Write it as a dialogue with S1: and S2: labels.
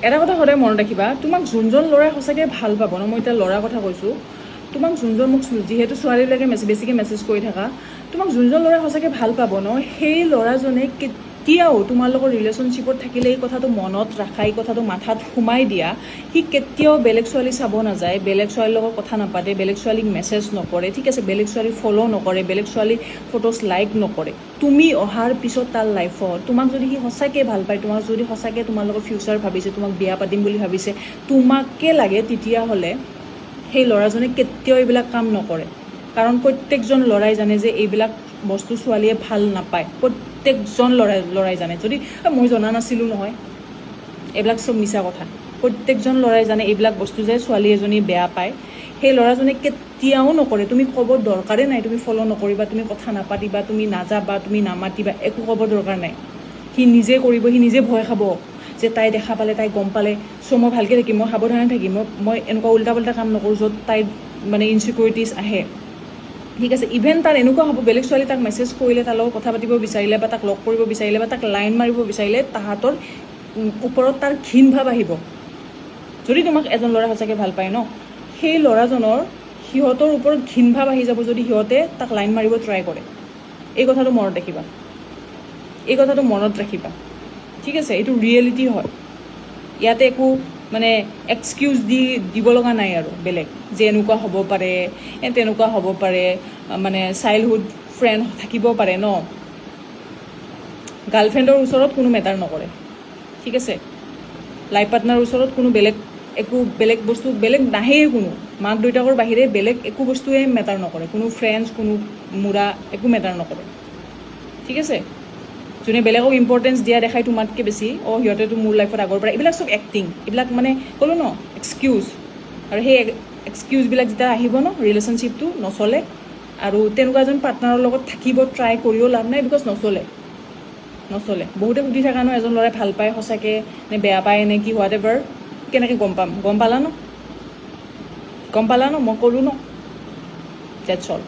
S1: এটা কথা সদায় মনত ৰাখিবা, তোমাক যোনজন ল'ৰাই সঁচাকৈ ভাল পাব ন, মই এতিয়া ল'ৰাৰ কথা কৈছোঁ, তোমাক যোনজন মোক যিহেতু ছোৱালীবিলাকে বেছিকৈ মেছেজ কৰি থাকা, তোমাক যোনজন ল'ৰাই সঁচাকৈ ভাল পাব ন, সেই ল'ৰাজনে কেতিয়াও তোমাৰ লগত ৰিলেশ্যনশ্বিপত থাকিলে এই কথাটো মনত ৰাখা, এই কথাটো মাথাত সোমাই দিয়া, সি কেতিয়াও বেলেগ ছোৱালী চাব নাযায়, বেলেগ ছোৱালীৰ লগত কথা নাপাতে, বেলেগ ছোৱালীক মেছেজ নকৰে, ঠিক আছে, বেলেগ ছোৱালীক ফ'ল' নকৰে, বেলেগ ছোৱালীৰ ফটোজ লাইক নকৰে। তুমি অহাৰ পিছত তাৰ লাইফত তোমাক যদি সি সঁচাকৈ ভাল পায়, তোমাক যদি সঁচাকৈ তোমাৰ লগত ফিউচাৰ ভাবিছে, তোমাক বিয়া পাতিম বুলি ভাবিছে, তোমাকে লাগে, তেতিয়াহ'লে সেই ল'ৰাজনে কেতিয়াও এইবিলাক কাম নকৰে। কাৰণ প্ৰত্যেকজন ল'ৰাই জানে যে এইবিলাক বস্তু ছোৱালীয়ে ভাল নাপায়, প্ৰত্যেকজন ল'ৰাই জানে। যদি মই জনা নাছিলোঁ নহয়, এইবিলাক চব মিছা কথা। প্ৰত্যেকজন ল'ৰাই জানে এইবিলাক বস্তু যে ছোৱালী এজনী বেয়া পায়, সেই ল'ৰাজনে কেতিয়াও নকৰে। তুমি ক'ব দৰকাৰে নাই, তুমি ফ'ল' নকৰিবা, তুমি কথা নাপাতিবা, তুমি নাযাবা, তুমি নামাতিবা, একো ক'ব দৰকাৰ নাই। সি নিজে কৰিব, সি নিজে ভয় খাব যে তাই দেখা পালে, তাই গম পালে, চ' মই ভালকৈ থাকিম, মই সাৱধানে থাকিম, মই এনেকুৱা উল্টা পাল্টা কাম নকৰোঁ য'ত তাইৰ মানে ইনচিকিউৰিটিজ আহে, ঠিক আছে। ইভেন তাৰ এনেকুৱা হ'ব, বেলেগ ছোৱালী তাক মেছেজ কৰিলে, তাৰ লগত কথা পাতিব বিচাৰিলে, বা তাক লগ কৰিব বিচাৰিলে, বা তাক লাইন মাৰিব বিচাৰিলে, তাহাঁতৰ ওপৰত তাৰ ঘিণ ভাৱ আহিব। যদি তোমাক এজন ল'ৰা সঁচাকৈ ভাল পায় ন, সেই ল'ৰাজনৰ সিহঁতৰ ওপৰত ঘিণ ভাৱ আহি যাব যদি সিহঁতে তাক লাইন মাৰিব ট্ৰাই কৰে। এই কথাটো মনত ৰাখিবা, এই কথাটো মনত ৰাখিবা, ঠিক আছে। এইটো ৰিয়েলিটি হয়। ইয়াতে একো মানে এক্সকিউজ দিব লগা নাই আৰু বেলেগ, যে এনেকুৱা হ'ব পাৰে, তেনেকুৱা হ'ব পাৰে, মানে চাইল্ডহুড ফ্ৰেণ্ড থাকিব পাৰে ন। গাৰ্লফ্ৰেণ্ডৰ ওচৰত কোনো মেটাৰ নকৰে, ঠিক আছে। লাইফ পাৰ্টনাৰৰ ওচৰত কোনো বেলেগ বস্তু বেলেগ নাহেই, কোনো মাক দেউতাকৰ বাহিৰে বেলেগ একো বস্তুৱে মেটাৰ নকৰে, কোনো ফ্ৰেণ্ডছ, কোনো মুৰা একো মেটাৰ নকৰে, ঠিক আছে। যোনে বেলেগক ইম্পৰ্টেঞ্চ দিয়া দেখাই তোমাতকৈ বেছি, সিহঁতেতো মোৰ লাইফত আগৰ পৰা, এইবিলাক চব এক্টিং, এইবিলাক মানে ক'লোঁ ন এক্সকিউজ। আৰু সেই এক্সকিউজবিলাক যেতিয়া আহিব ন, ৰিলেশ্যনশ্বিপটো নচলে। আৰু তেনেকুৱা এজন পাৰ্টনাৰৰ লগত থাকিব ট্ৰাই কৰিও লাভ নাই, বিকজ নচলে। বহুতে সুধি থকা ন, এজন ল'ৰাই ভাল পায় সঁচাকৈ নে বেয়া পায় নে কি, হোৱাট এভাৰ, কেনেকৈ গম পাম? গম পালা ন, মই ক'লোঁ ন, ডেটছ অল।